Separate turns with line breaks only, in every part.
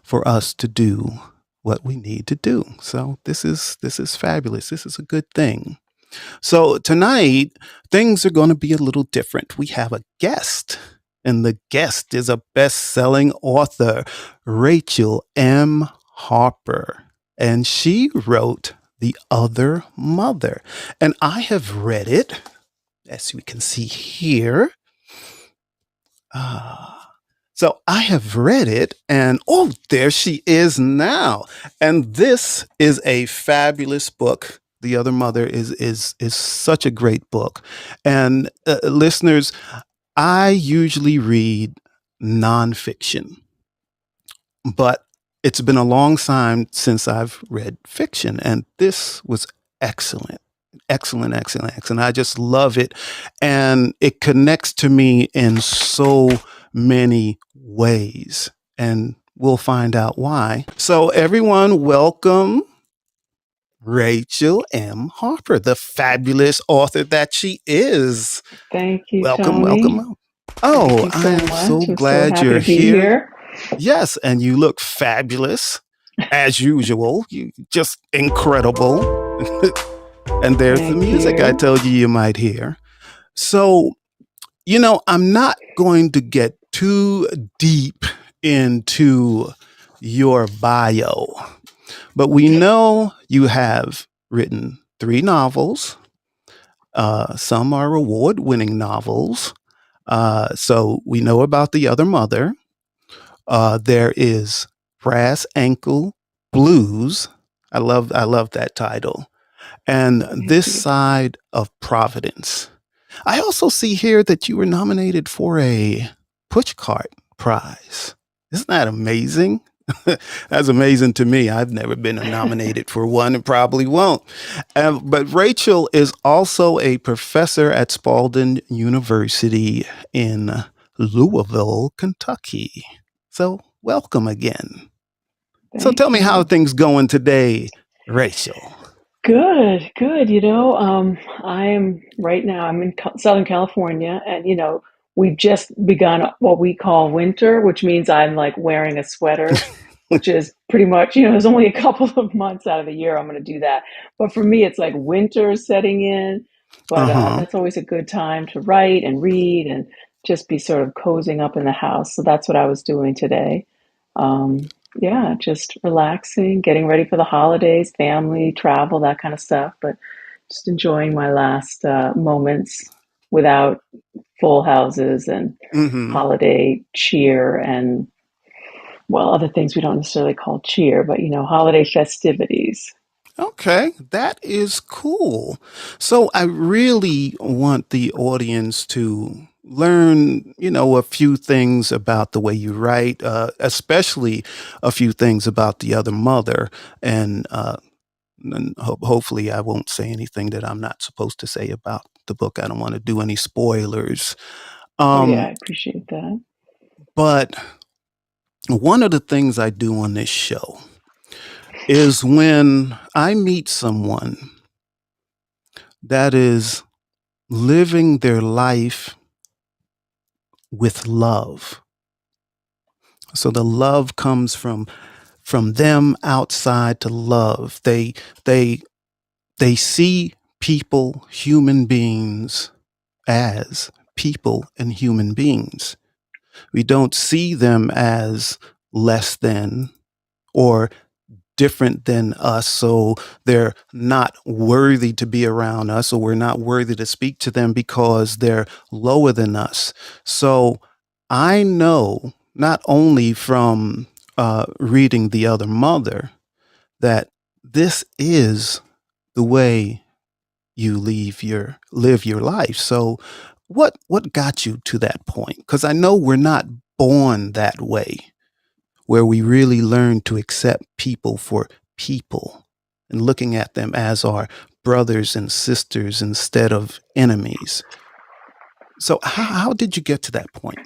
for us to do what we need to do. So this is fabulous. This is a good thing. So tonight things are going to be a little different. We have a guest, and the guest is a best-selling author, Rachel M. Harper, and she wrote The Other Mother. And I have read it, as we can see here. So I have read it, and oh, there she is now. And this is a fabulous book. The Other Mother is such a great book. And listeners, I usually read nonfiction, but it's been a long time since I've read fiction, and this was excellent. Excellent, excellent, excellent. I just love it. And it connects to me in so many ways. And we'll find out why. So, everyone, welcome Rachel M. Harper, the fabulous author that she is.
Thank you,
Welcome, welcome,
Tony.
welcome.
Thank
Oh,
you
I
so
am so
much. I'm so
glad
happy
you're
to be
here.
here.
Yes, and you look fabulous as usual. You just incredible. And there's the
Thank
music I
you.
told you might hear. So, I'm not going to get too deep into your bio, but we know you have written three novels. Some are award winning novels. So we know about The Other Mother. There is Brass Ankle Blues. I love that title. And
Thank
This
you.
Side of Providence. I also see here that you were nominated for a Pushcart Prize. Isn't that amazing? That's amazing to me. I've never been nominated for one and probably won't. But Rachel is also a professor at Spalding University in Louisville, Kentucky. So, welcome again. So, tell
Thank
me how
you.
things going today, Rachel.
Good, good. I am right now, I'm in Southern California, and we've just begun what we call winter, which means I'm like wearing a sweater, which is pretty much, there's only a couple of months out of the year I'm going to do that. But for me, it's like winter setting in.
Uh
But
huh.
that's always a good time to write and read and just be sort of cozying up in the house. So that's what I was doing today. Yeah, just relaxing, getting ready for the holidays, family, travel, that kind of stuff. But just enjoying my last moments without full houses and
Mm hmm.
holiday cheer and, well, other things we don't necessarily call cheer, but holiday festivities.
Okay, that is cool. So I really want the audience to learn, a few things about the way you write, especially a few things about The Other Mother. And hopefully I won't say anything that I'm not supposed to say about the book. I don't want to do any spoilers.
Oh, yeah, I
Um,
appreciate that.
but one of the things I do on this show is when I meet someone that is living their life with love. So the love comes from them outside to love. They they see people, human beings, as people and human beings. We don't see them as less than or different than us, so they're not worthy to be around us, or we're not worthy to speak to them because they're lower than us. So I know not only from reading The Other Mother that this is the way you live your life. So what got you to that point? Because I know we're not born that way, where we really learn to accept people for people and looking at them as our brothers and sisters instead of enemies. So, how did you get to that point?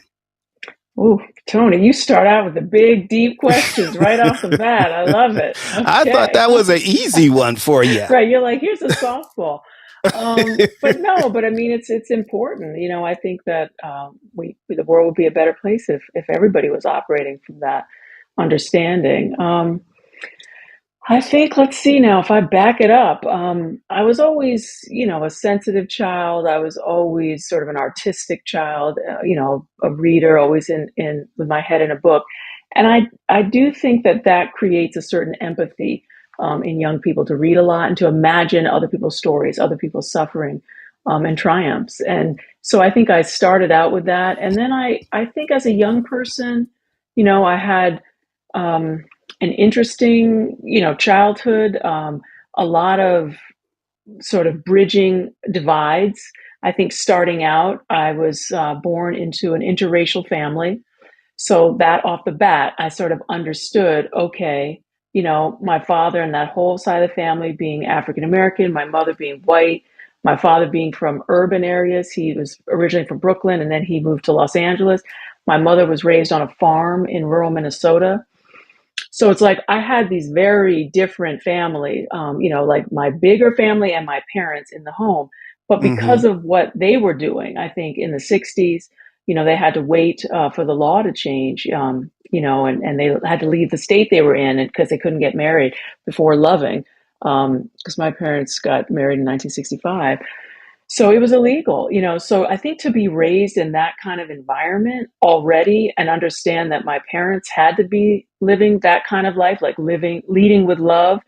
Ooh, Tony, you start out with the big, deep questions right off the bat. I love it.
I thought
Okay.
that was an easy one for you.
Right, you're like, here's a softball. But no, but I mean, it's important. I think that the world would be a better place if everybody was operating from that understanding. I think, let's see now, if I back it up, I was always, a sensitive child. I was always sort of an artistic child, a reader, always in with my head in a book. And I do think that that creates a certain empathy in young people to read a lot and to imagine other people's stories, other people's suffering and triumphs. And so I think I started out with that. And then I think as a young person, I had um, an interesting, childhood, a lot of sort of bridging divides. I think starting out, I was born into an interracial family. So that off the bat, I sort of understood, okay, my father and that whole side of the family being African American, my mother being white, my father being from urban areas. He was originally from Brooklyn and then he moved to Los Angeles. My mother was raised on a farm in rural Minnesota. So it's like I had these very different families, like my bigger family and my parents in the home. But
Hmm.
because of what they were doing, I think in the 60s, they had to wait for the law to change, and they had to leave the state they were in because they couldn't get married before loving. Because my parents got married in 1965. So it was illegal, So I think to be raised in that kind of environment already and understand that my parents had to be living that kind of life, like leading with love,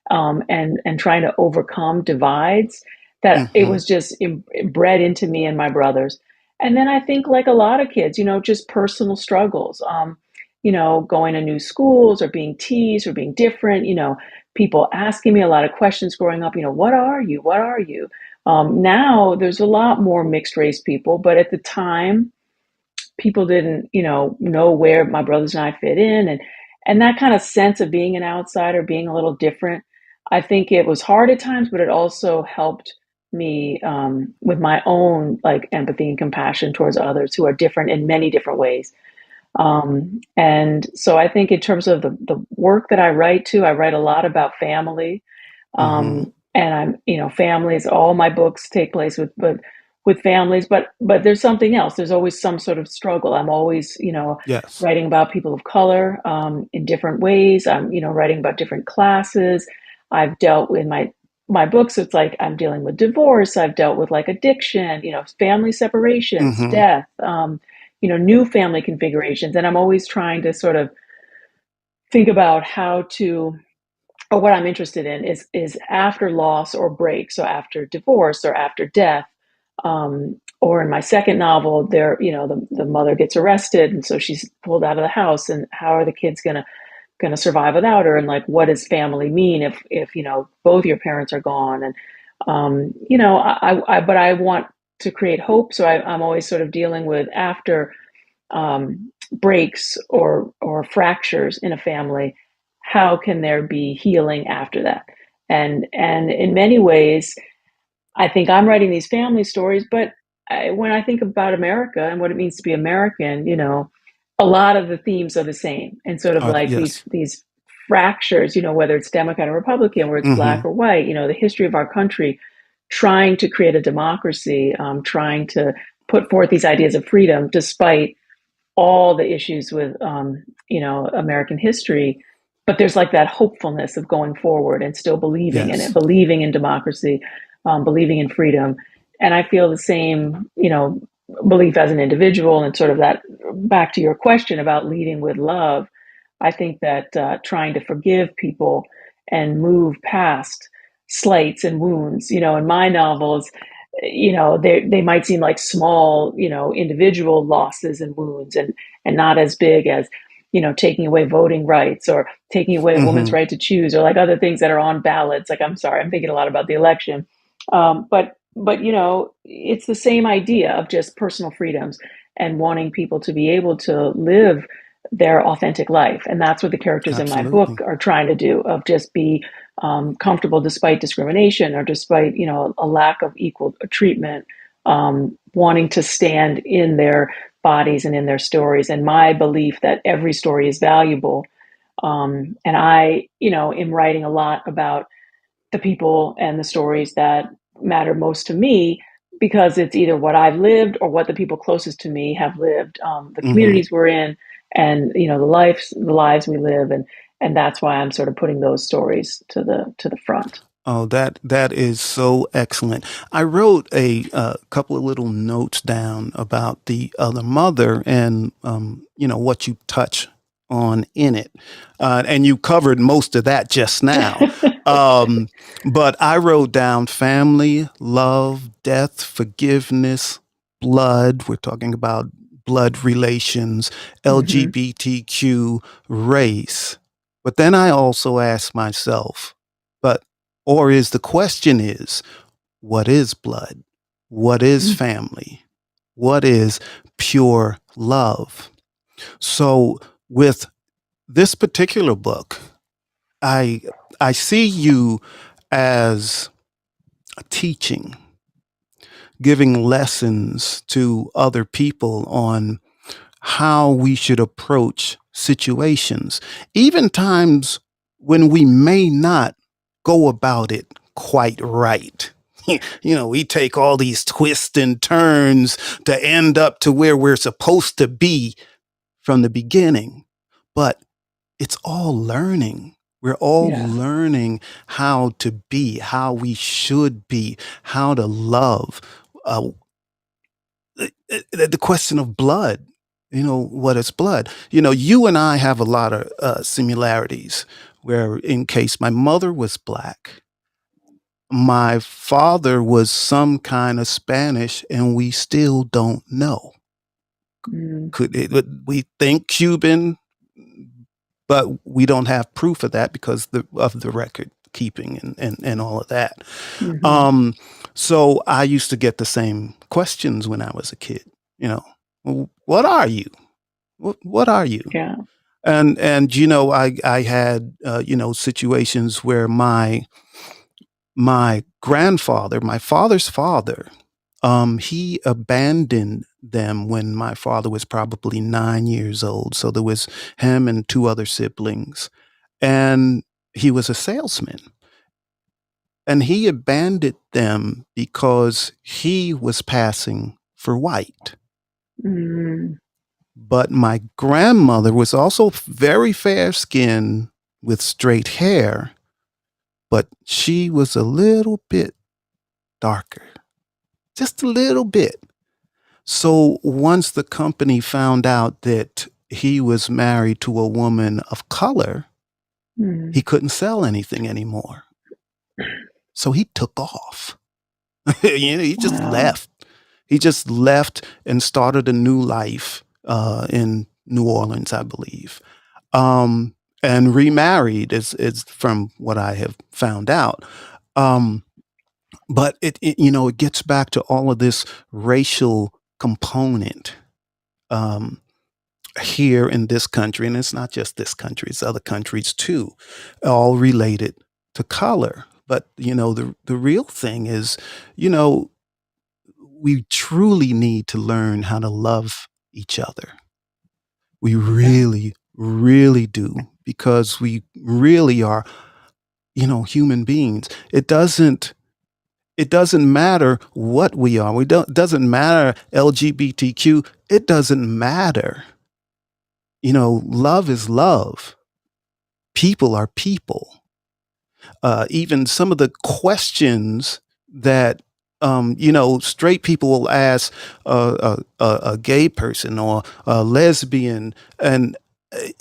and trying to overcome divides, that it
Hmm.
was just bred into me and my brothers. And then I think, like a lot of kids, just personal struggles, going to new schools or being teased or being different, people asking me a lot of questions growing up, what are you? What are you? Now there's a lot more mixed race people, but at the time, people didn't, know where my brothers and I fit in, and that kind of sense of being an outsider, being a little different. I think it was hard at times, but it also helped me with my own like empathy and compassion towards others who are different in many different ways. And so I think in terms of the work that I write to, I write a lot about family,
Hmm.
and families. All my books take place with families, but there's something else. There's always some sort of struggle. I'm always,
Yes.
writing about people of color in different ways. I'm, writing about different classes. I've dealt with my books. It's like I'm dealing with divorce. I've dealt with like addiction, family separations,
Hmm.
death, new family configurations, and I'm always trying to sort of think about how to, or what I'm interested in is after loss or break, so after divorce or after death, or in my second novel, there, the mother gets arrested, and so she's pulled out of the house, and how are the kids gonna survive without her, and like what does family mean if both your parents are gone, and but I want to create hope, so I'm always sort of dealing with after breaks or fractures in a family, how can there be healing after that? And in many ways, I think I'm writing these family stories, but when I think about America and what it means to be American, a lot of the themes are the same, and sort of like these
Yes.
these fractures, whether it's Democrat or Republican, where it's black
Hmm.
or white, the history of our country, trying to create a democracy, trying to put forth these ideas of freedom, despite all the issues with American history, but there's like that hopefulness of going forward and still believing in it,
Yes.
believing in democracy, believing in freedom. And I feel the same, belief as an individual, and sort of that, back to your question about leading with love. I think that trying to forgive people and move past slights and wounds, in my novels, they might seem like small, individual losses and wounds, and not as big as, taking away voting rights or taking away a woman's
Hmm.
right to choose, or like other things that are on ballots. Like, I'm sorry, I'm thinking a lot about the election. But it's the same idea of just personal freedoms and wanting people to be able to live their authentic life. And that's what the characters in my book
Absolutely.
are trying to do, of just be comfortable despite discrimination, or despite, a lack of equal treatment, wanting to stand in their bodies and in their stories. And my belief that every story is valuable. And I, am writing a lot about the people and the stories that matter most to me, because it's either what I've lived or what the people closest to me have lived, the
Hmm.
communities we're in. and the lives we live, and that's why I'm sort of putting those stories to the front.
Oh, that is so excellent. I wrote a couple of little notes down about the other mother, and what you touch on in it, and you covered most of that just now. Um, but I wrote down family, love, death, forgiveness, blood. We're talking about blood relations,
Hmm.
LGBTQ, race. But then I also asked myself, but or is the question is, what is blood? What is family? What is pure love? So with this particular book, I I see you as teaching, giving lessons to other people on how we should approach situations, even times when we may not go about it quite right. We take all these twists and turns to end up to where we're supposed to be from the beginning. But it's all learning. We're all
Yeah.
learning how to be, how we should be, how to love. Uh, the question of blood, what is blood? You and I have a lot of similarities where, in case my mother was black, my father was some kind of Spanish, and we still don't know.
Mm.
We think Cuban, but we don't have proof of that because of the record keeping and all of that.
Hmm.
Um, so I used to get the same questions when I was a kid. "Well, what are you? What are you?"
Yeah.
And I had situations where my grandfather, my father's father, he abandoned them when my father was probably 9 years old. So there was him and two other siblings, and he was a salesman. And he abandoned them because he was passing for white.
Mm.
But my grandmother was also very fair skinned with straight hair, but she was a little bit darker, just a little bit. So once the company found out that he was married to a woman of color, he
Mm.
couldn't sell anything anymore. So he took off. He just
Wow.
left. He just left and started a new life in New Orleans, I believe, and remarried. Is from what I have found out. Um, but it gets back to all of this racial component um, here in this country, and it's not just this country; it's other countries too, all related to color. But the real thing is, you know, we truly need to learn how to love each other. We
Yeah.
really, really do, because we really are, human beings. It doesn't matter what we are. We don't doesn't matter LGBTQ. It doesn't matter. Love is love. People are people. Even some of the questions that straight people will ask a gay person or a lesbian, and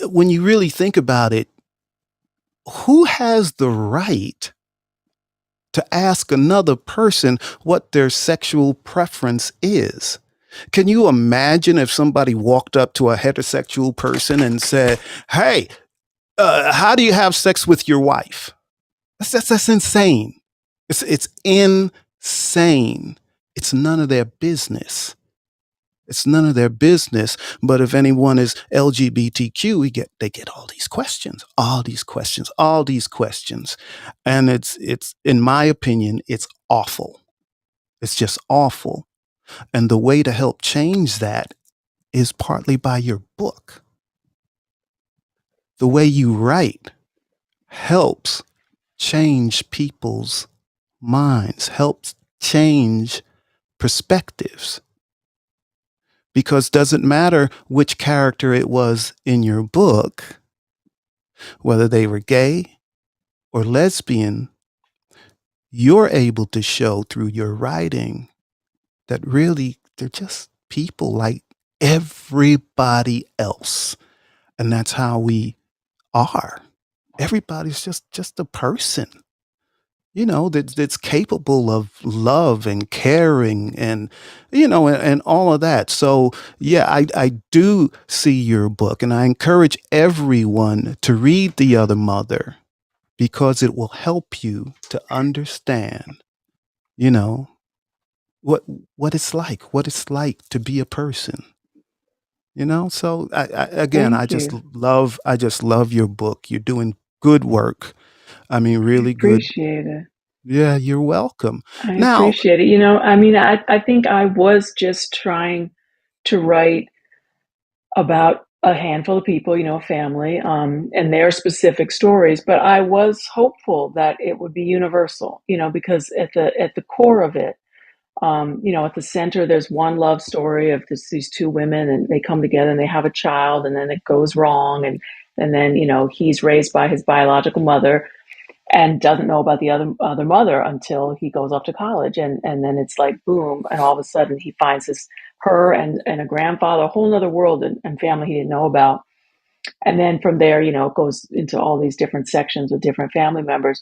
when you really think about it, who has the right to ask another person what their sexual preference is? Can you imagine if somebody walked up to a heterosexual person and said, "Hey, how do you have sex with your wife?" That's insane. It's insane. It's none of their business. It's none of their business. But if anyone is LGBTQ, they get all these questions, all these questions, all these questions, and it's in my opinion, it's awful. It's just awful. And the way to help change that is partly by your book. The way you write helps change people's minds, helps change perspectives. because doesn't matter which character it was in your book, whether they were gay or lesbian, you're able to show through your writing that really they're just people like everybody else. And that's how we are. Everybody's just a person, that's capable of love and caring and and all of that. So yeah, I do see your book, and I encourage everyone to read The Other Mother because it will help you to understand, you know, what what it's like to be a person. So again,
Thank you.
I just love your book. You're doing good work. I mean,
I
really good.
appreciate it.
Yeah, you're welcome.
I
Now,
appreciate it. You know, I mean, I think I was just trying to write about a handful of people, a family, and their specific stories. But I was hopeful that it would be universal, because at the core of it, at the center, there's one love story of these two women, and they come together and they have a child, and then it goes wrong, and then he's raised by his biological mother and doesn't know about the other mother until he goes off to college, and then it's like boom, and all of a sudden he finds her and a grandfather, a whole other world and family he didn't know about. And then from there, it goes into all these different sections with different family members.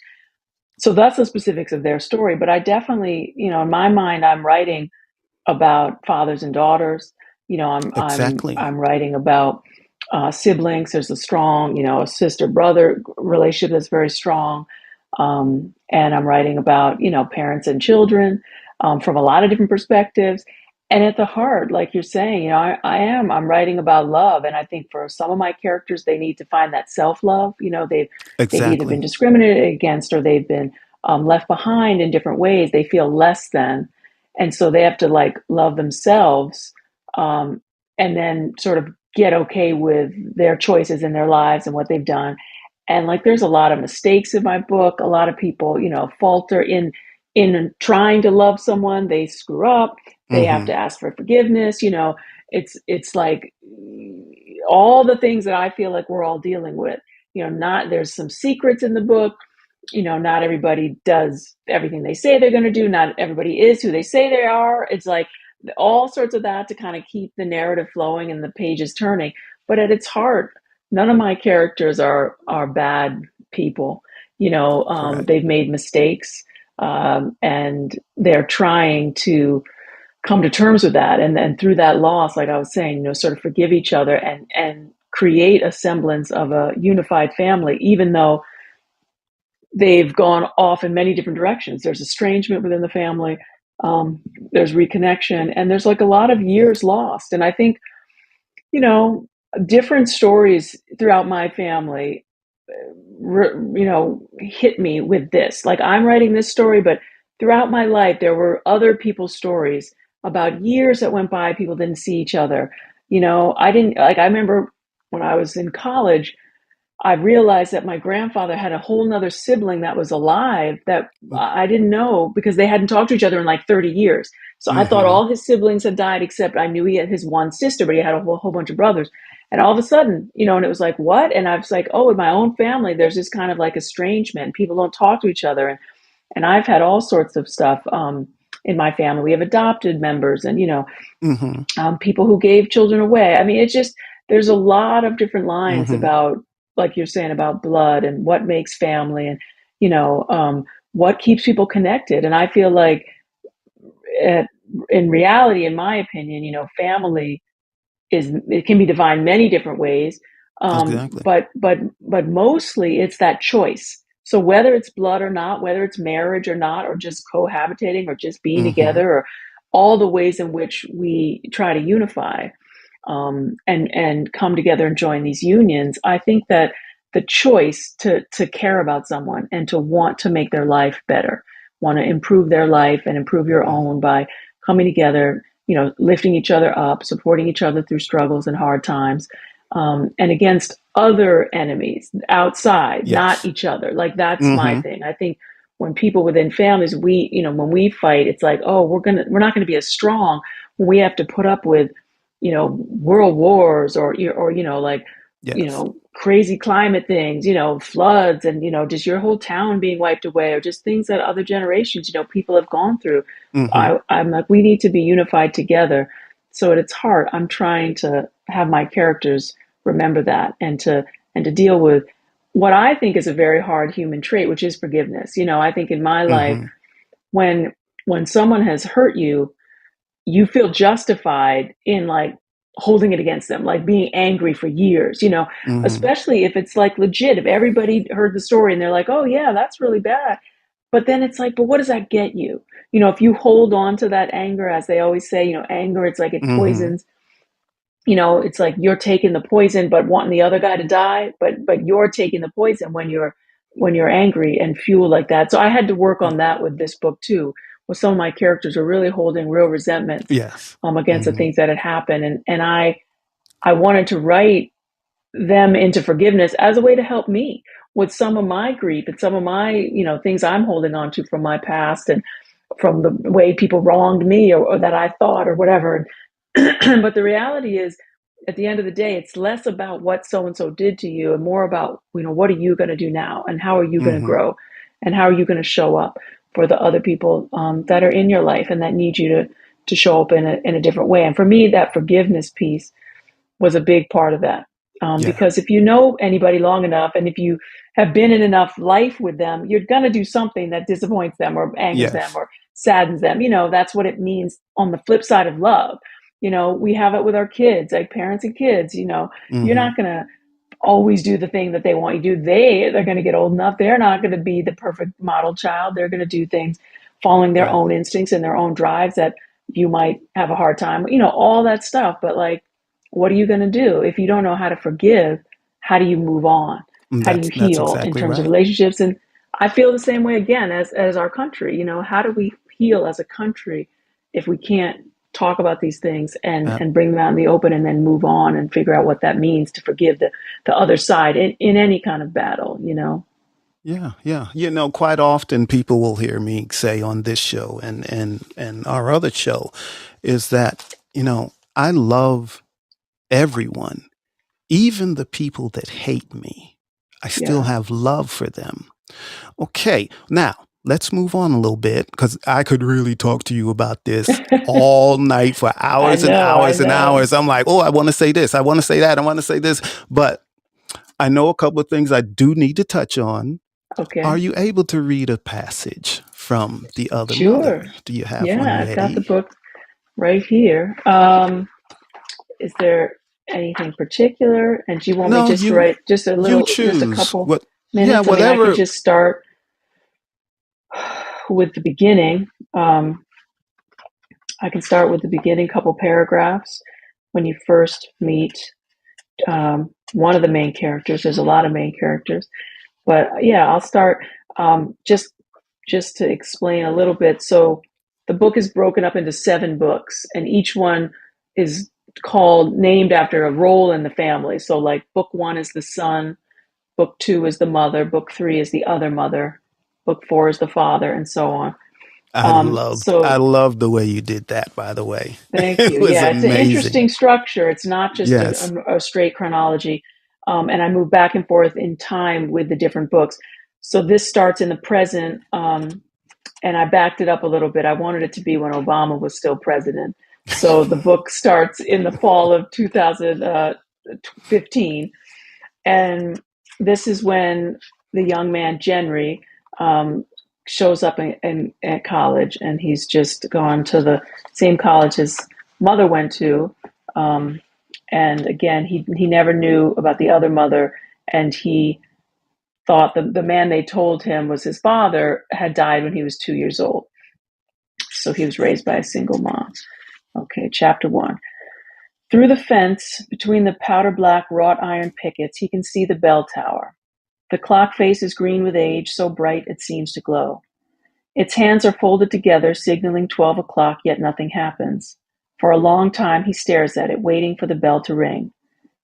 So that's the specifics of their story. But I definitely, in my mind, I'm writing about fathers and daughters.
exactly.
I'm writing about siblings. There's a strong, a sister brother relationship that's very strong, and I'm writing about parents and children from a lot of different perspectives. And at the heart, like you're saying, I'm writing about love, and I think for some of my characters, they need to find that self love. They've either been
Exactly.
discriminated against or they've been left behind in different ways. They feel less than, and so they have to like love themselves, um, and then sort of get okay with their choices in their lives and what they've done. And like there's a lot of mistakes in my book. A lot of people falter in trying to love someone. They screw up. They have to
Mhm.
ask for forgiveness. It's like all the things that I feel like we're all dealing with. Not there's some secrets in the book. Not everybody does everything they say they're going to do. Not everybody is who they say they are. It's like all sorts of that to kind of keep the narrative flowing and the pages turning. But at its heart, none of my characters are bad people.
Correct.
They've made mistakes, and they're trying to come to terms with that. And then through that loss, like I was saying, sort of forgive each other and create a semblance of a unified family, even though they've gone off in many different directions. There's estrangement within the family, there's reconnection, and there's like a lot of years lost. And I think, you know, different stories throughout my family, hit me with this. Like I'm writing this story, but throughout my life, there were other people's stories about years that went by. People didn't see each other. I didn't like, I remember when I was in college, I realized that my grandfather had a whole nother sibling that was alive that I didn't know because they hadn't talked to each other in like 30 years. So I thought
Mhm.
all his siblings had died, except I knew he had his one sister, but he had a whole bunch of brothers. And all of a sudden, and it was like, what? And I was like, oh, in my own family, there's this kind of like estrangement. People don't talk to each other. And I've had all sorts of stuff in my family. We have adopted members and,
Mhm.
people who gave children away. I mean, it's just, there's a lot of different lines
Mhm.
about, like you're saying, about blood and what makes family and, you know, um, what keeps people connected. And I feel like uh, in reality, in my opinion, family it can be defined many different ways.
Exactly.
But mostly it's that choice. So whether it's blood or not, whether it's marriage or not, or just cohabitating or just being
Mhm.
together, or all the ways in which we try to unify, and come together and join these unions, I think that the choice to care about someone and to want to make their life better, want to improve their life and improve your own by coming together, lifting each other up, supporting each other through struggles and hard times, and against other enemies outside, not
Yes.
each other. Like that's my
Mhm.
thing. I think when people within families, when we fight, it's like, oh, we're not gonna be as strong when we have to put up with, world wars or like,
Yes.
crazy climate things, floods and, just your whole town being wiped away or just things that other generations, people have gone through.
Mm-hmm.
I'm like, we need to be unified together. So at its heart, I'm trying to have my characters remember that and to deal with what I think is a very hard human trait, which is forgiveness. I think in my life,
Mm-hmm.
when when someone has hurt you, you feel justified in like holding it against them, like being angry for years,
Mm-hmm.
especially if it's like legit, if everybody heard the story and they're like, oh yeah, that's really bad. But then it's like, but what does that get you? If you hold on to that anger, as they always say, anger, it's like it
Mm-hmm.
poisons. It's like you're taking the poison but wanting the other guy to die, but you're taking the poison when you're angry and fueled like that. So I had to work on that with this book too, where some of my characters are really holding real resentments
Yes.
against the
Mm-hmm.
things that had happened, and I wanted to write them into forgiveness as a way to help me with some of my grief and some of my things I'm holding on to from my past and from the way people wronged me or that I thought or whatever. But the reality is, at the end of the day, it's less about what so and so did to you and more about, what are you going to do now and how are you going to
Mm-hmm.
grow and how are you going to show up for the other people that are in your life and that need you to show up in a different way. And for me, that forgiveness piece was a big part of that.
Yeah.
Because if you know anybody long enough and if you have been in enough life with them, you're going to do something that disappoints them or angers them
Yes.
or saddens them. That's what it means on the flip side of love. We have it with our kids, like parents and kids. You're
Mm-hmm.
not going to always do the thing that they want you to do. They're going to get old enough. They're not going to be the perfect model child. They're going to do things following their
Right.
own instincts and their own drives that you might have a hard time, all that stuff. But like, what are you going to do if you don't know how to forgive? How do you move on? How do you
That's
heal in
exactly
terms of
right.
relationships? And I feel the same way again as our country. How do we heal as a country if we can't talk about these things and
Uh,
and bring them out in the open and then move on and figure out what that means to forgive the other side in any kind of battle.
yeah, yeah. Quite often people will hear me say on this show and our other show is that, I love everyone, even the people that hate me. I still
Yeah.
have love for them. Okay, now let's move on a little bit because I could really talk to you about this all night for
I
hours and
know, I
hours and
know.
hours. I'm like, oh, I want to say this, I want to say that, I want to say this, but I know a couple of things I do need to touch on. Are
Okay.
you able to read a passage from The Other Mother?
Sure.
Do you have one
Yeah, I've got the
ready?
book right here. Is there anything particular? And do you want me
No,
just to
you
write just
you
just a
choose.
couple
What? Yeah,
minutes? I mean, I could
whatever.
just start with the beginning. I can start with the beginning, couple paragraphs when you first meet one of the main characters. There's a lot of main characters, but yeah, I'll start just to explain a little bit. So the book is broken up into 7 books, and each one is named after a role in the family. So like book 1 is the son, book 2 is the mother, book 3 is the other mother, book 4 is the father, and so on.
I
So
loved the way you did that, by the way.
thank
It
you.
was
Yeah, it's an
amazing.
interesting structure. It's not just
Yes.
a straight chronology. And I move back and forth in time with the different books. So this starts in the present, and I backed it up a little bit. I wanted it to be when Obama was still president. So the book starts in the fall of 2015. And this is when the young man, Genry, um, shows up at college, and he's just gone to the same college his mother went to. Um, and again, he never knew about the other mother, and he thought the man they told him was his father had died when he was 2 years old. So he was raised by a single mom. Okay, chapter 1. Through the fence, between the powder black wrought iron pickets, he can see the bell tower. The clock face is green with age, so bright it seems to glow. Its hands are folded together, signaling 12 o'clock, yet nothing happens. For a long time he stares at it, waiting for the bell to ring.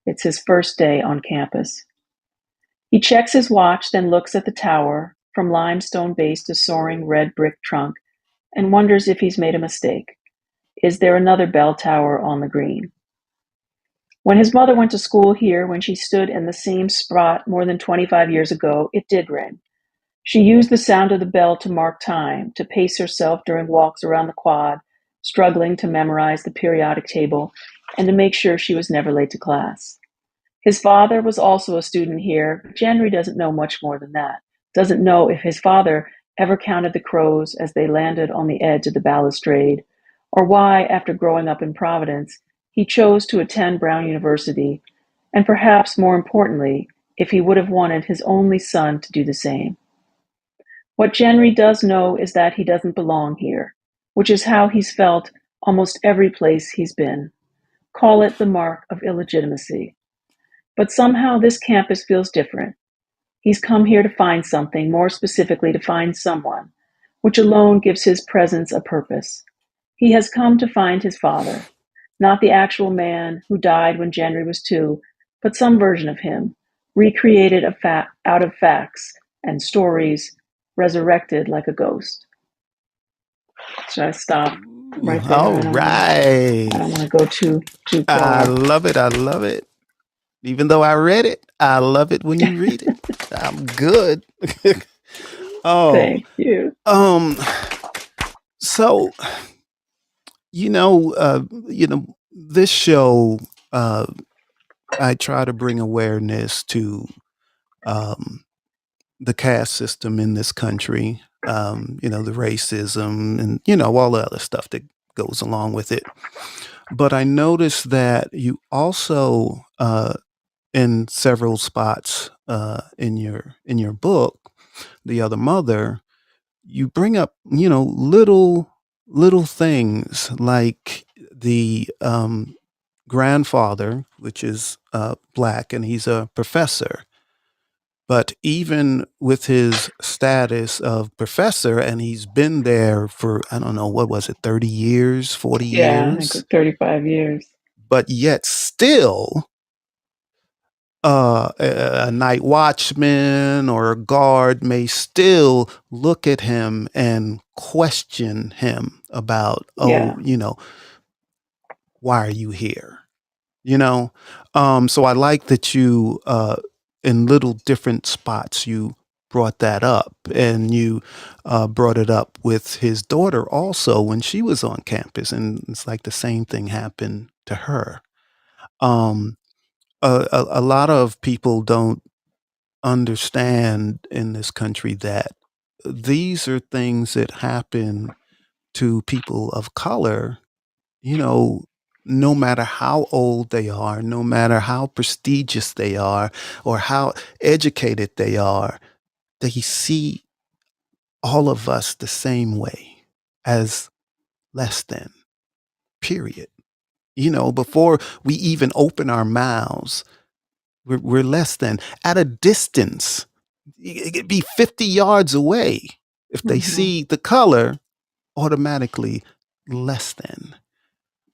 It's his first day on campus. He checks his watch, then looks at the tower, from limestone base to soaring red brick trunk, and wonders if he's made a mistake. Is there another bell tower on the green? When his mother went to school here, when she stood in the same spot more than 25 years ago, it did ring. She used the sound of the bell to mark time, to pace herself during walks around the quad, struggling to memorize the periodic table, and to make sure she was never late to class. His father was also a student here, but Henry doesn't know much more than that. Doesn't know if his father ever counted the crows as they landed on the edge of the balustrade, or why, after growing up in Providence, he chose to attend Brown University, and perhaps more importantly, if he would have wanted his only son to do the same. What Henry does know is that he doesn't belong here, which is how he's felt almost every place he's been. Call it the mark of illegitimacy. But somehow this campus feels different. He's come here to find something, more specifically to find someone, which alone gives his presence a purpose. He has come to find his father, not the actual man who died when Henry was 2, but some version of him, recreated out of facts and stories, resurrected like a ghost. Should I stop right there?
All
I don't want to. I
right.
don't want to go too
I
far.
love it. I love it. Even though I read it, I love it when you read it. I'm good. Oh,
Thank you.
um, so this show, uh, I try to bring awareness to um, the caste system in this country. The racism and all the other stuff that goes along with it. But I noticed that you also, in several spots in your book, The Other Mother, you bring up little things like the grandfather, which is black, and he's a professor. But even with his status of professor, and he's been there for, I don't know, what was it, 30 years, 40
Yeah, I think
years,
35 years.
but yet still a night watchman or a guard may still look at him and question him about,
Yeah.
why are you here? You know? So I like that you, in little different spots, you brought that up, and you brought it up with his daughter also when she was on campus. And it's like the same thing happened to her. Um, a lot of people don't understand in this country that these are things that happen to people of color, you know, no matter how old they are, no matter how prestigious they are, or how educated they see all of us the same way as less than, period. Before we even open our mouths, we're less than at a distance. It could be 50 yards away. If they
Hmm.
see the color, automatically less than.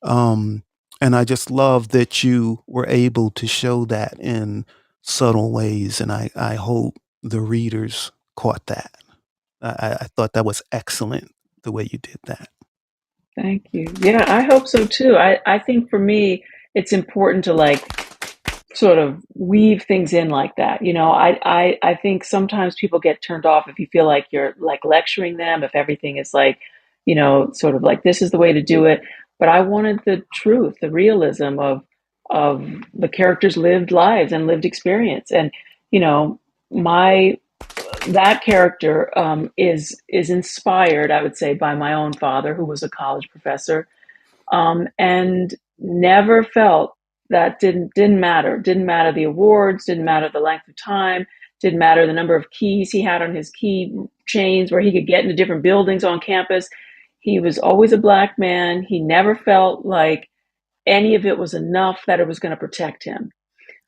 Um, and I just love that you were able to show that in subtle ways. And I hope the readers caught that. I thought that was excellent the way you did that.
Thank you. Yeah, I hope so too. I think for me, it's important to like sort of weave things in like that. I think sometimes people get turned off if you feel like you're like lecturing them, if everything is like, sort of like this is the way to do it. But I wanted the truth, the realism of the characters' lived lives and lived experience. And, you know, my that character is inspired, I would say, by my own father, who was a college professor, and never felt that didn't matter. Didn't matter the awards. Didn't matter the length of time. Didn't matter the number of keys he had on his key chains, where he could get into different buildings on campus. He was always a black man. He never felt like any of it was enough that it was going to protect him.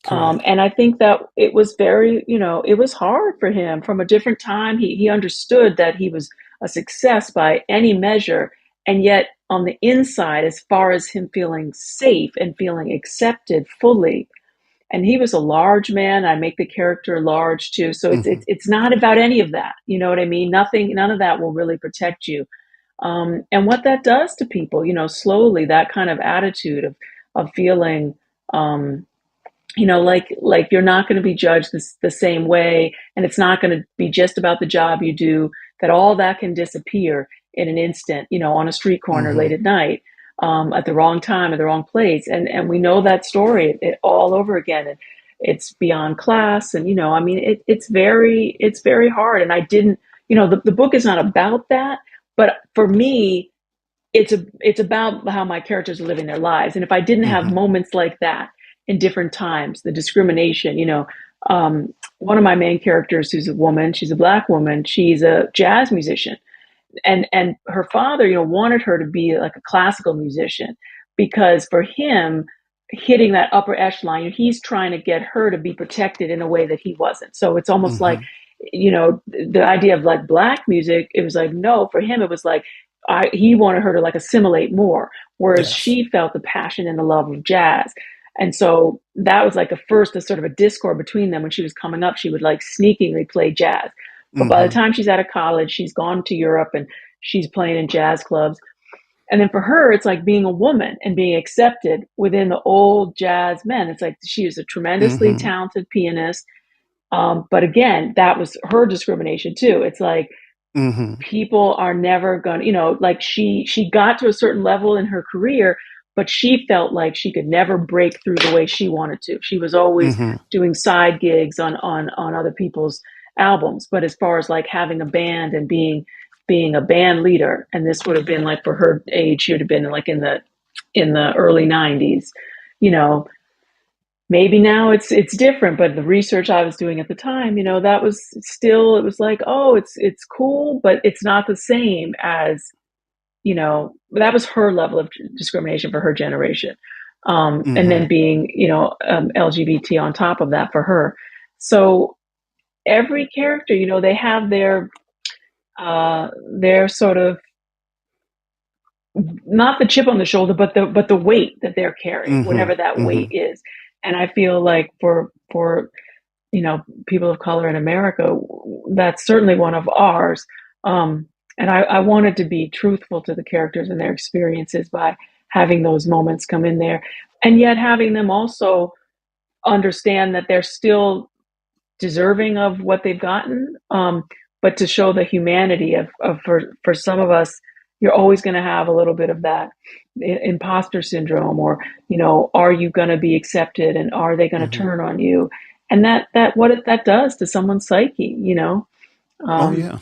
Correct.
And I think that it was very, it was hard for him from a different time. He understood that he was a success by any measure. And yet, on the inside, as far as him feeling safe and feeling accepted fully, and he was a large man. I make the character large too. So
Hmm.
it's not about any of that. You know what I mean? Nothing, none of that will really protect you. And what that does to people, slowly, that kind of attitude of feeling Um, like you're not going to be judged the same way, and it's not going to be just about the job you do. That all that can disappear in an instant, on a street corner
Mm-hmm.
late at night, at the wrong time, at the wrong place, and we know that story all over again. And it's beyond class, and I mean, it's very hard. And I didn't, the book is not about that, but for me, it's about how my characters are living their lives. And if I didn't have
Mm-hmm.
moments like that in different times, the discrimination, one of my main characters, who's a woman, she's a black woman, she's a jazz musician, and her father, wanted her to be like a classical musician, because for him, hitting that upper echelon, he's trying to get her to be protected in a way that he wasn't. So it's almost like,
Mm-hmm.
the idea of like black music, it was like, no, for him it was like, he wanted her to like assimilate more, whereas
Yes.
she felt the passion and the love of jazz. And so that was like a sort of a discord between them. When she was coming up, she would like sneakingly play jazz, but by the
Mm-hmm.
time she's out of college, she's gone to Europe and she's playing in jazz clubs. And then for her, it's like being a woman and being accepted within the old jazz men. It's like she is a tremendously
Mm-hmm.
talented pianist. But again, that was her discrimination too. It's like
Mm-hmm.
people are never going to, like she got to a certain level in her career, but she felt like she could never break through the way she wanted to. She was always
Mm-hmm.
doing side gigs on other people's albums. But as far as like having a band and being a band leader, and this would have been like, for her age, she would have been like in the early 90s, you know maybe now it's different, but the research I was doing at the time, that was still, it was like, oh, it's cool, but it's not the same as, that was her level of discrimination for her generation. And
Mm-hmm.
then being, LGBT on top of that for her. So every character, they have their sort of, not the chip on the shoulder, but the weight that they're carrying,
Mm-hmm.
whatever that weight
Mm-hmm.
is. And I feel like for people of color in America, that's certainly one of ours. And I wanted to be truthful to the characters and their experiences by having those moments come in there, and yet having them also understand that they're still deserving of what they've gotten. But to show the humanity of for some of us, you're always going to have a little bit of that imposter syndrome, or are you going to be accepted, and are they going to
Mm-hmm.
turn on you? And that what that does to someone's psyche,
Oh
um,
yeah.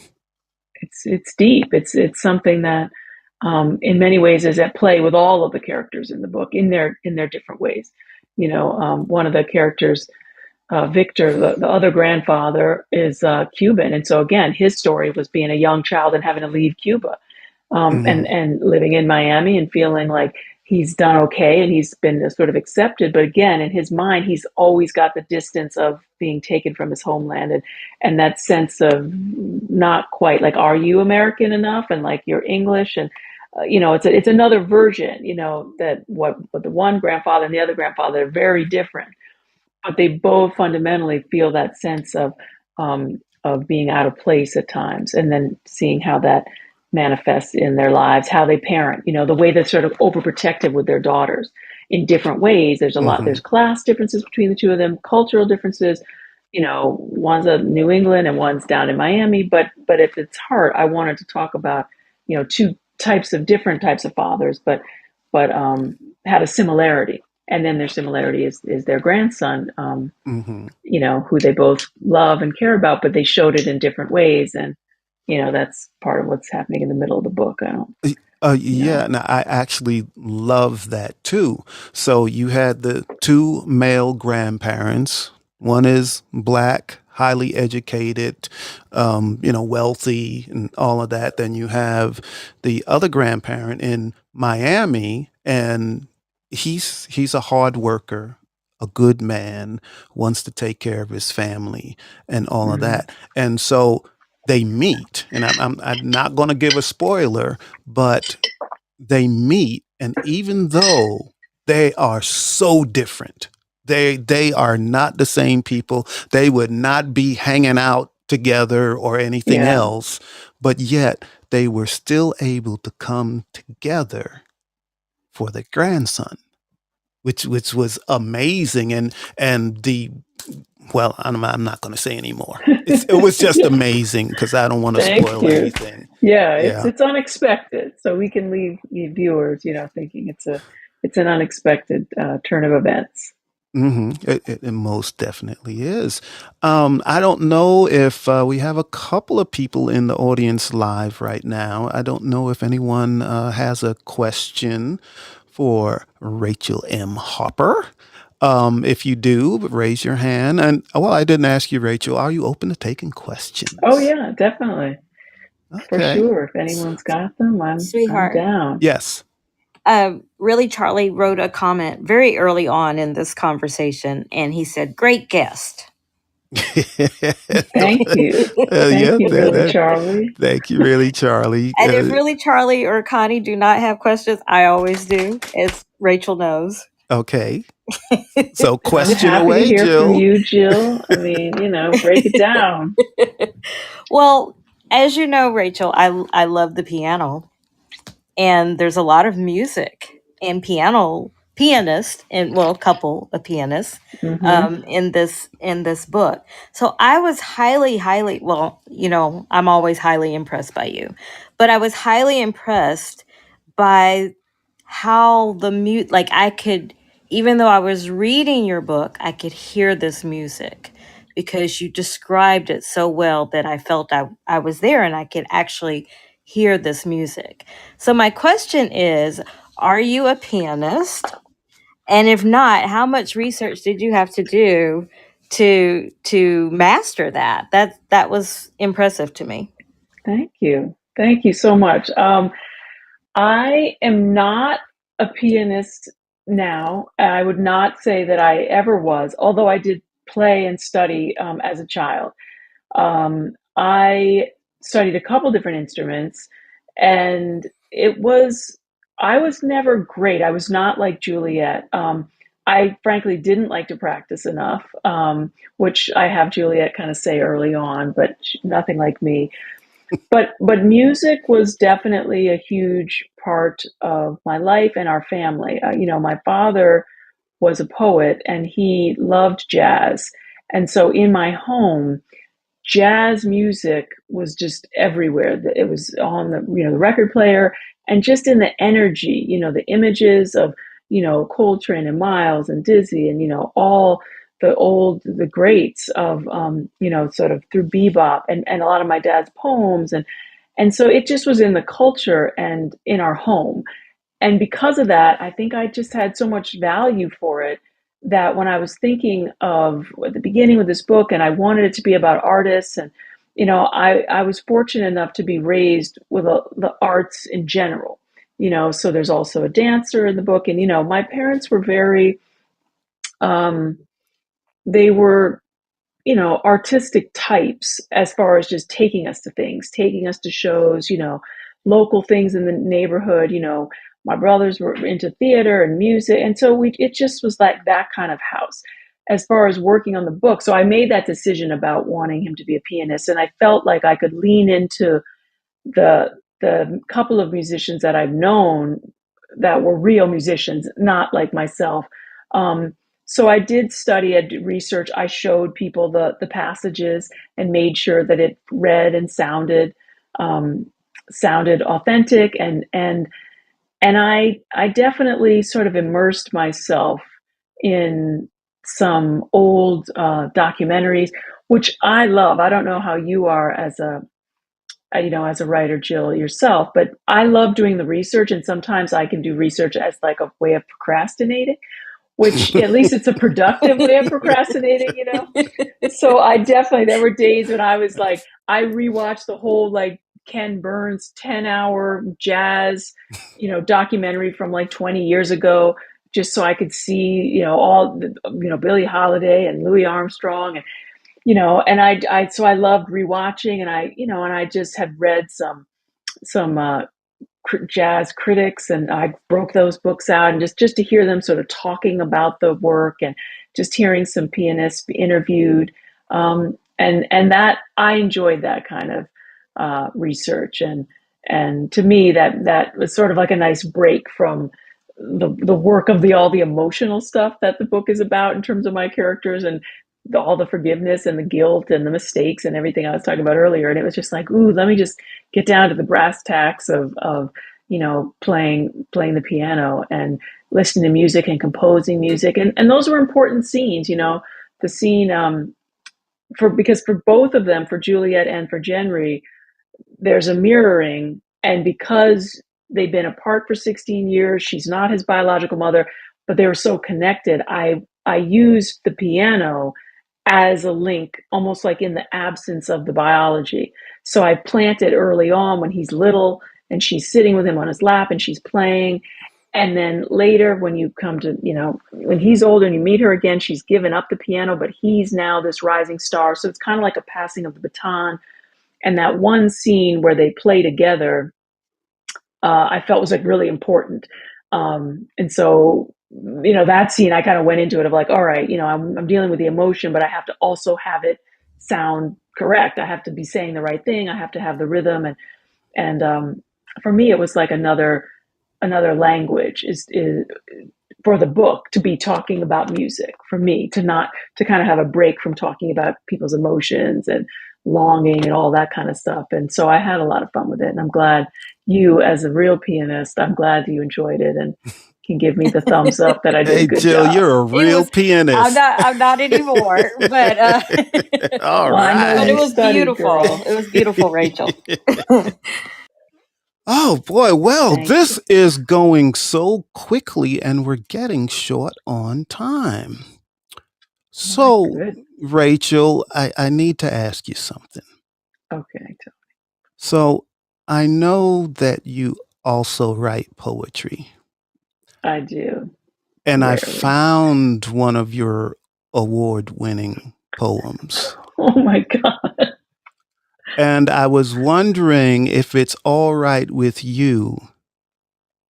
it's deep. It's something that, in many ways, is at play with all of the characters in the book in their different ways. One of the characters, Victor, the other grandfather, is Cuban, and so again, his story was being a young child and having to leave Cuba,
Mm-hmm.
and living in Miami and feeling like he's done okay and he's been sort of accepted. But again, in his mind, he's always got the distance of being taken from his homeland, and that sense of not quite like, are you American enough? And like, you're English. And it's another version. That what the one grandfather and the other grandfather are very different, but they both fundamentally feel that sense of being out of place at times, and then seeing how that manifests in their lives, how they parent, the way they're sort of overprotective with their daughters in different ways.
Mm-hmm.
There's class differences between the two of them, cultural differences. One's in New England and one's down in Miami. But if it's hard, I wanted to talk about, two different types of fathers, but had a similarity. And then their similarity is their grandson,
Mm-hmm.
who they both love and care about, but they showed it in different ways. And, that's part of what's happening in the middle of the book. I don't, you
Yeah,
know,
and I actually love that too. So you had the two male grandparents. One is black, highly educated, wealthy, and all of that. Then you have the other grandparent in Miami, and he's a hard worker, a good man, wants to take care of his family, and all of
mm,
that. And so they meet, and I'm not going to give a spoiler, but they meet, and even though they are so different, they are not the same people. They would not be hanging out together or anything
yeah,
else, but yet they were still able to come together for the grandson, which was amazing, and the well, I'm not going to say anymore. It was just
Yeah,
amazing because I don't want to
thank
spoil
you.
anything.
Yeah,
Yeah.
it's unexpected, so we can leave viewers, thinking it's an unexpected turn of events.
It most definitely is. I don't know if we have a couple of people in the audience live right now. I don't know if anyone has a question for Rachel M. Hopper. If you do, raise your hand. And well, I didn't ask you, Rachel. Are you open to taking
Oh
questions?
yeah, definitely. For
Okay.
sure. If anyone's got them, I'm
Sweetheart,
down.
Yes.
really, Charlie wrote a comment very early on in this conversation, and he said, "Great guest."
Thank you. Thank
Yeah.
you, really, Charlie.
Thank you, really, Charlie.
And if really Charlie or Connie do not have questions, I always do, as Rachel knows.
Okay. So,
I'm
question
happy to
away,
hear from
Jill.
you, Jill. I mean, break it down.
Well, as you know, Rachel, I love the piano, and there's a lot of music and pianist and well, a couple of pianists
Hmm.
in this book. So I was highly well, I'm always highly impressed by you, but I was highly impressed by how the mute like I could, even though I was reading your book, I could hear this music because you described it so well that I felt I was there and I could actually hear this music. So my question is, are you a pianist? And if not, how much research did you have to do to master that? That was impressive to me.
Thank you. Thank you so much. I am not a pianist now. I would not say that I ever was, although I did play and study as a child. I studied a couple different instruments, and I was never great. I was not like Juliet. I frankly didn't like to practice enough, which I have Juliet kind of say early on, but nothing like me. But music was definitely a huge part of my life and our family. My father was a poet and he loved jazz. And so in my home, jazz music was just everywhere. It was on the record player and just in the energy, the images of, Coltrane and Miles and Dizzy and, all the greats of, sort of through bebop and a lot of my dad's poems. And so it just was in the culture and in our home. And because of that, I think I just had so much value for it that when I was thinking of at the beginning of this book and I wanted it to be about artists and I was fortunate enough to be raised with the arts in general. So there's also a dancer in the book and my parents were very um they were artistic types as far as just taking us to things, taking us to shows, local things in the neighborhood. My brothers were into theater and music. And so it just was like that kind of house as far as working on the book. So I made that decision about wanting him to be a pianist. And I felt like I could lean into the couple of musicians that I've known that were real musicians, not like myself. Um, so I did study, I did research. I showed people the passages and made sure that it read and sounded authentic and I definitely sort of immersed myself in some old documentaries, which I love. I don't know how you are as a writer, Jill, yourself, but I love doing the research, and sometimes I can do research as like a way of procrastinating, which at least it's a productive way of procrastinating. So I definitely, there were days when I was like, I rewatched the whole like Ken Burns 10-hour jazz, documentary from like 20 years ago, just so I could see, all, Billie Holiday and Louis Armstrong and so I loved rewatching and I just had read some jazz critics and I broke those books out and just to hear them sort of talking about the work and just hearing some pianists be interviewed and that I enjoyed that kind of research and to me that was sort of like a nice break from the work of all the emotional stuff that the book is about in terms of my characters, and all the forgiveness and the guilt and the mistakes and everything I was talking about earlier. And it was just like, ooh, let me just get down to the brass tacks of playing the piano and listening to music and composing music. And those were important scenes, the scene, because for both of them, for Juliet and for Genry, there's a mirroring. And because they've been apart for 16 years, she's not his biological mother, but they were so connected. I used the piano as a link, almost like in the absence of the biology. So I plant it early on when he's little and she's sitting with him on his lap and she's playing. And then later, when you come to, when he's older and you meet her again, she's given up the piano, but he's now this rising star. So it's kind of like a passing of the baton. And that one scene where they play together, I felt was like really important. And so, that scene, I kind of went into it of like, all right, I'm dealing with the emotion, but I have to also have it sound correct. I have to be saying the right thing. I have to have the rhythm. And for me, it was like another language is for the book to be talking about music, for me to kind of have a break from talking about people's emotions and longing and all that kind of stuff. And so I had a lot of fun with it. And I'm glad you, as a real pianist, I'm glad that you enjoyed it and can give me the thumbs up that I did a good
Jill,
job.
you're a real pianist.
I'm not anymore, but
All
Well, I know
right.
but it
you
was
studied,
beautiful.
girl.
It was beautiful, Rachel.
Oh boy, well,
Thank
this is going so quickly and we're getting short on time. So,
Good.
Rachel, I need to ask you something.
Okay.
So, I know that you also write poetry,
I do.
and I
Rarely.
found one of your award-winning poems.
Oh my God.
And I was wondering if it's all right with you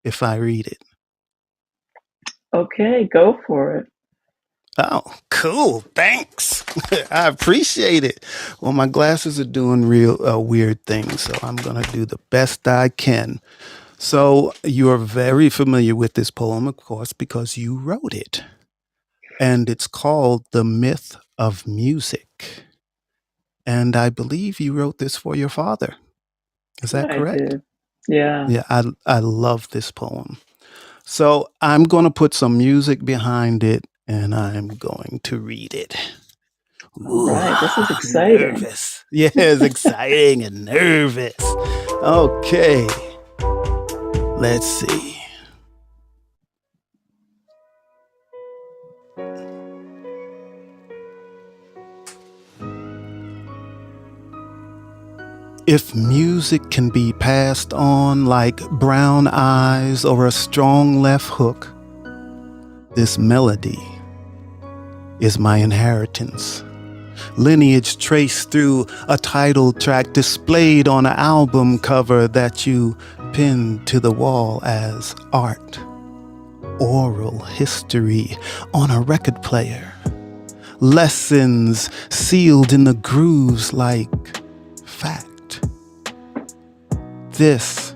if I read it.
Okay, go for it.
Oh, cool. Thanks. I appreciate it. Well, my glasses are doing real weird things, so I'm going to do the best I can. So you're very familiar with this poem, of course, because you wrote it. And it's called The Myth of Music. And I believe you wrote this for your father. Is that correct?
I did. Yeah.
Yeah, I love this poem. So I'm going to put some music behind it and I'm going to read it.
All right. This is exciting.
Nervous. Yeah, it's exciting and nervous. Okay. Let's see. If music can be passed on like brown eyes or a strong left hook, this melody is my inheritance. Lineage traced through a title track displayed on an album cover that you pinned to the wall as art. Oral history on a record player. Lessons sealed in the grooves like fact. This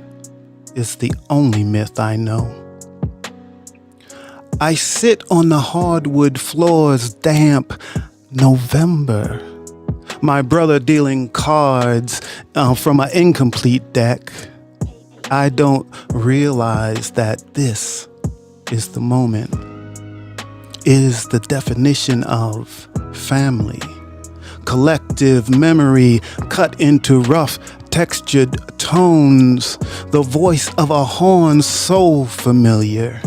is the only myth I know. I sit on the hardwood floors, damp November. My brother dealing cards from an incomplete deck. I don't realize that this is the moment, is the definition of family. Collective memory cut into rough, textured tones, the voice of a horn so familiar.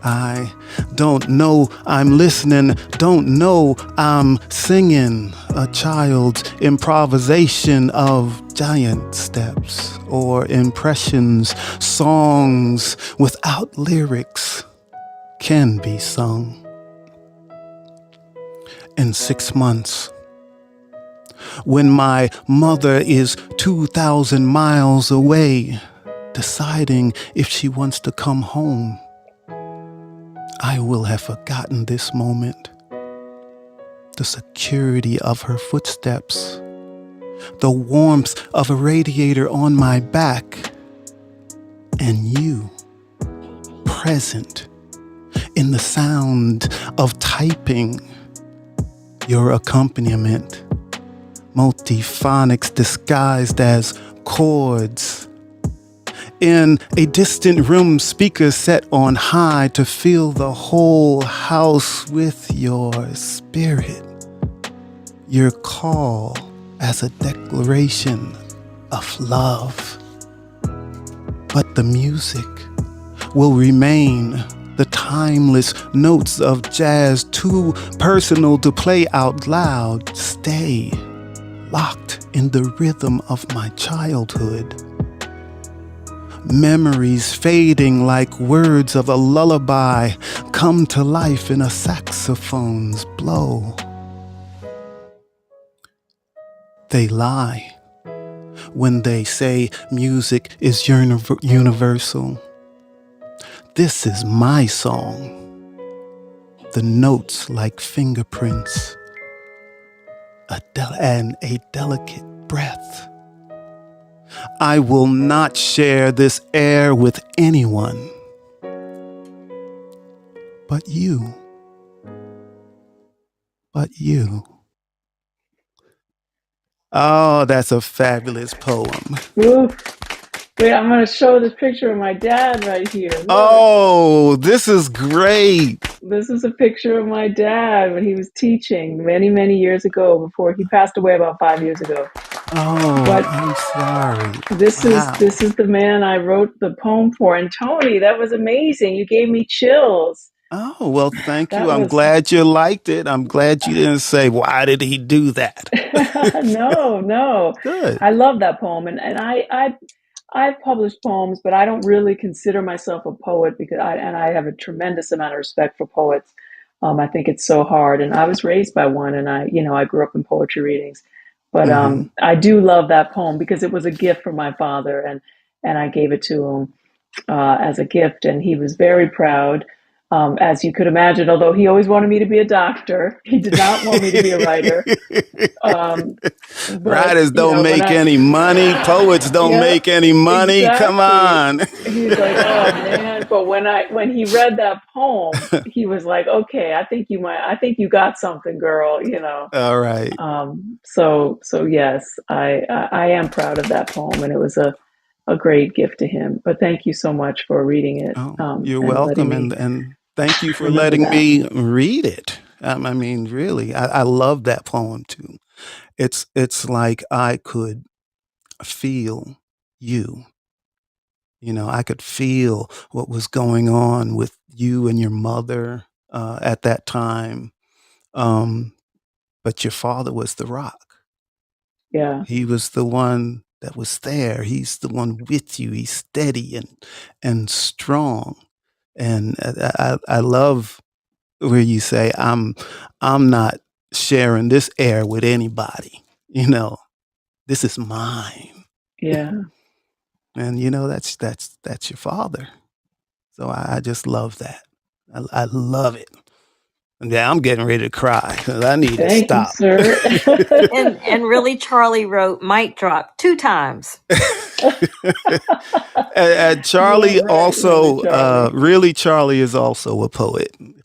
I don't know I'm listening, don't know I'm singing a child's improvisation of giant steps or impressions, songs without lyrics can be sung. In 6 months, when my mother is 2,000 miles away, deciding if she wants to come home, I will have forgotten this moment. The security of her footsteps, the warmth of a radiator on my back, and you present in the sound of typing, your accompaniment, multiphonics disguised as chords. In a distant room, speakers set on high to fill the whole house with your spirit. Your call as a declaration of love. But the music will remain the timeless notes of jazz, too personal to play out loud. Stay locked in the rhythm of my childhood. Memories fading like words of a lullaby come to life in a saxophone's blow. They lie when they say music is universal. This is my song. The notes like fingerprints, and a delicate breath. I will not share this air with anyone but you. But you. Oh, that's a fabulous poem.
Oof. Wait, I'm going to show this picture of my dad right here. Look.
Oh, this is great.
This is a picture of my dad when he was teaching many, many years ago, before he passed away about 5 years ago.
Oh,
But
I'm sorry.
this
Wow.
is the man I wrote the poem for. And Tony, that was amazing. You gave me chills.
Oh, well, thank
That
you. I'm
was
glad you liked it. I'm glad you didn't say, why did he do that?
no.
Good.
I love that poem, and I've published poems, but I don't really consider myself a poet because I have a tremendous amount of respect for poets. I think it's so hard, and I was raised by one, and I grew up in poetry readings, but
Mhm.
I do love that poem because it was a gift from my father, and I gave it to him as a gift, and he was very proud. As you could imagine, although he always wanted me to be a doctor, he did not want me to be a writer. But
Writers don't
when
make any money. Poets don't
yeah,
make any money. Come
exactly.
on.
He's like, oh man. But when he read that poem, he was like, okay, I think you got something, girl.
All right.
So yes, I am proud of that poem, and it was a great gift to him. But thank you so much for reading it,
Oh, you're
and letting
welcome.
me
And thank you for
remember
letting
that.
me read it. I mean, really, I love that poem too. It's like I could feel you. I could feel what was going on with you and your mother at that time. Um, but your father was the rock.
Yeah,
He was the one that was there. He's the one with you. He's steady and strong. And I love where you say, I'm not sharing this air with anybody. This is mine.
yeah.
And that's your father. So I just love that. I love it. And yeah, I'm getting ready to cry 'cause I need to
Thank you,
stop.
sir.
And really, Charlie wrote "Mic Drop" 2 times.
And
You are
Charlie
right, really,
also,
Charlie.
really, Charlie is also a poet. He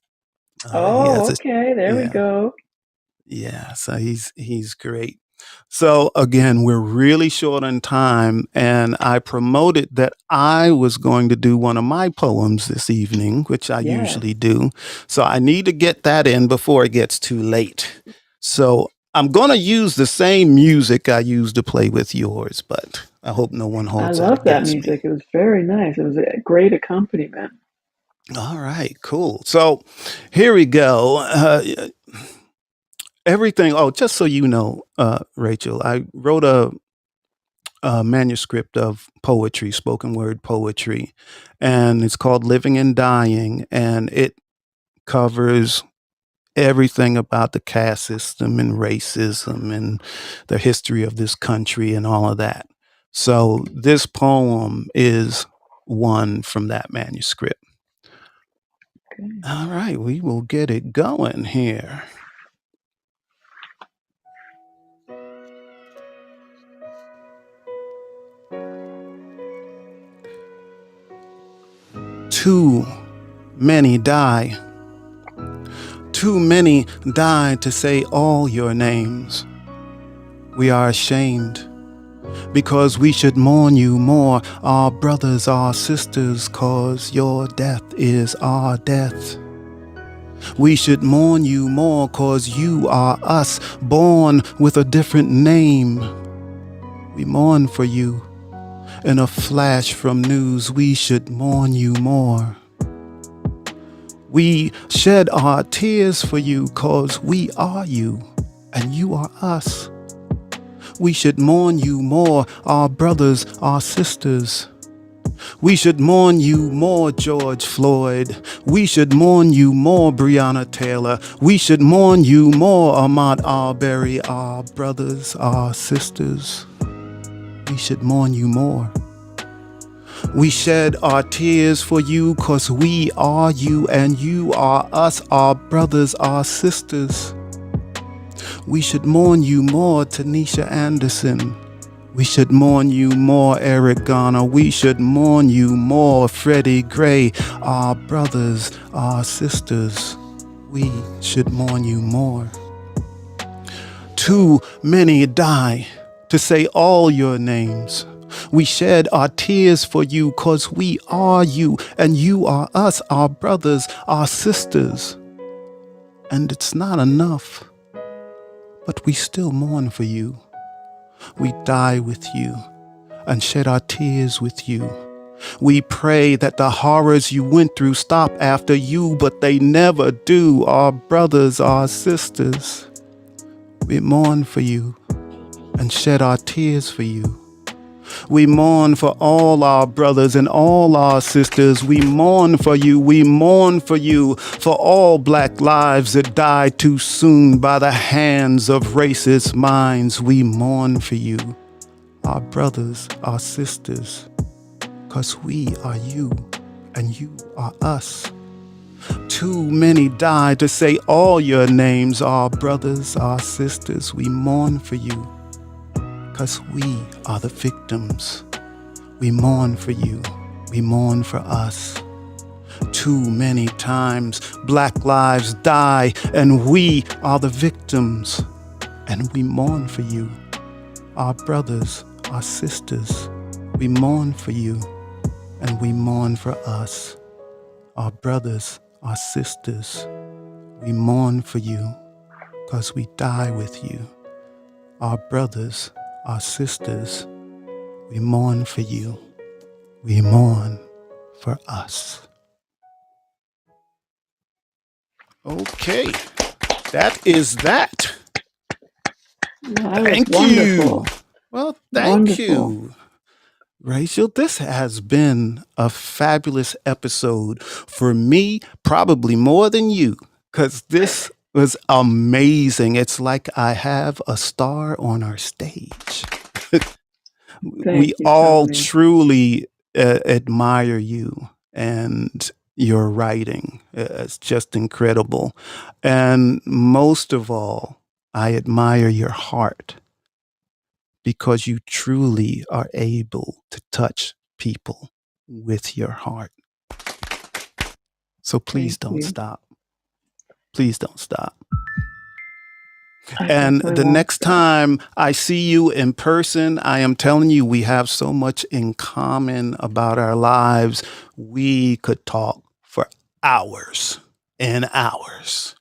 Oh,
has a
okay. There we
yeah.
go.
Yeah, so he's great. So again, we're really short on time, and I promoted that I was going to do one of my poems this evening, which I
Yes,
usually do. So I need to get that in before it gets too late. So I'm going to use the same music I used to play with yours, but I hope no one
I
holds that
love that
against me.
music. It was very nice. It was a great accompaniment.
All right, cool. So here we go. Everything. Oh, just so you know, Rachel, I wrote a manuscript of poetry, spoken word poetry, and it's called Living and Dying, and it covers everything about the caste system and racism and the history of this country and all of that. So this poem is one from that manuscript.
Okay.
All right, we will get it going here. To many die. Too many died to say all your names. We are ashamed because we should mourn you more, our brothers, our sisters, 'cause your death is our death. We should mourn you more 'cause you are us, born with a different name. We mourn for you. In a flash from news, we should mourn you more. We shed our tears for you 'cause we are you and you are us. We should mourn you more, our brothers, our sisters. We should mourn you more, George Floyd. We should mourn you more, Breonna Taylor. We should mourn you more, Ahmaud Arbery, our brothers, our sisters. We should mourn you more. We shed our tears for you 'cause we are you and you are us, our brothers, our sisters. We should mourn you more, Tanisha Anderson. We should mourn you more, Eric Garner. We should mourn you more, Freddie Gray, our brothers, our sisters. We should mourn you more. Too many die to say all your names. We shed our tears for you 'cause we are you and you are us, our brothers, our sisters. And it's not enough, but we still mourn for you. We die with you and shed our tears with you. We pray that the horrors you went through stop after you, but they never do, our brothers, our sisters. We mourn for you and shed our tears for you. We mourn for all our brothers and all our sisters. We mourn for you. We mourn for you, for all black lives that died too soon by the hands of racist minds. We mourn for you, our brothers, our sisters, 'cause we are you and you are us. Too many died to say all your names, our brothers, our sisters. We mourn for you, 'cause we are the victims. We mourn for you. We mourn for us. Too many times black lives die and we are the victims. And we mourn for you, our brothers, our sisters. We mourn for you and we mourn for us, our brothers, our sisters. We mourn for you 'cause we die with you, our brothers, our sisters. We mourn for you. We mourn for us. Okay, that is that.
That was
Thank
wonderful.
you. Well, thank
Wonderful.
you, Rachel. This has been a fabulous episode for me, probably more than you, because this was amazing. It's like I have a star on our stage. We
Thank you,
all
Tony.
truly admire you and your writing. It's just incredible. And most of all, I admire your heart because you truly are able to touch people with your heart. So please
Thank
don't
you.
stop. Please don't stop.
I
And
definitely
the
won't
next
stop.
time I see you in person, I am telling you, we have so much in common about our lives. We could talk for hours and hours.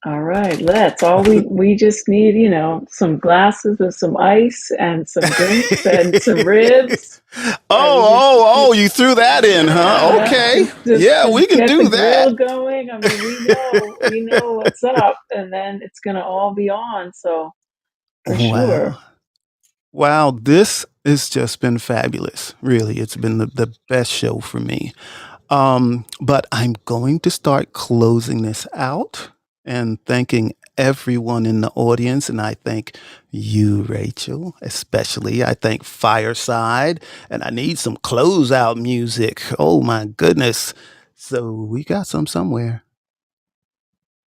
All right, let's. All we just need, some glasses with some ice and some drinks and some ribs.
Oh, you threw that in, huh? Okay. Yeah, we can
get
do
the
that.
grill going. I mean, we know what's up, and then it's gonna all be on. So for sure.
Wow, this has just been fabulous. Really, it's been the best show for me. But I'm going to start closing this out and thanking everyone in the audience. And I thank you, Rachel, especially. I thank Fireside. And I need some closeout music. Oh, my goodness. So we got some somewhere.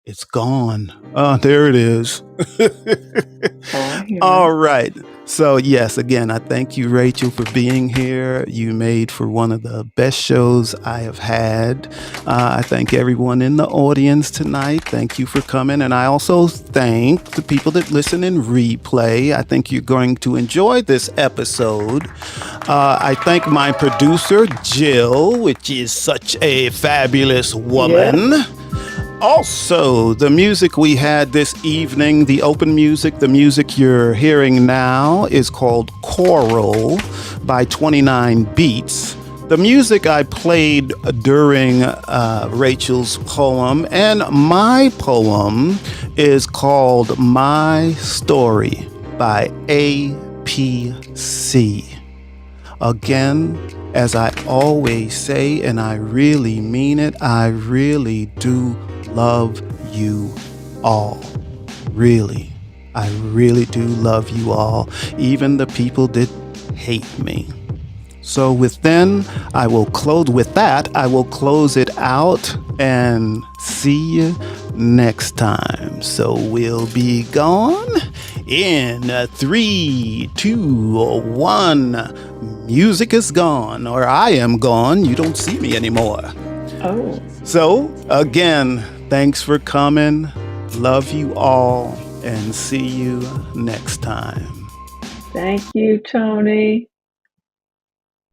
It's gone. Oh, there it is.
Oh, I hear
All
it.
right. So, yes, again, I thank you, Rachel, for being here. You made for one of the best shows I have had. I thank everyone in the audience tonight. Thank you for coming. And I also thank the people that listen in replay. I think you're going to enjoy this episode. I thank my producer, Jill, which is such a fabulous woman.
Yeah.
Also, the music we had this evening, the open music, the music you're hearing now is called Choral by 29 Beats. The music I played during Rachel's poem and my poem is called My Story by APC. Again, as I always say, and I really mean it, I really do love you all. Really. I really do love you all, even the people that hate me. So with that, I will close it out and see you next time. So we'll be gone in 3, 2, 1. Music is gone, or I am gone. You don't see me anymore.
Oh.
So again, thanks for coming. Love you all and see you next time.
Thank you, Tony.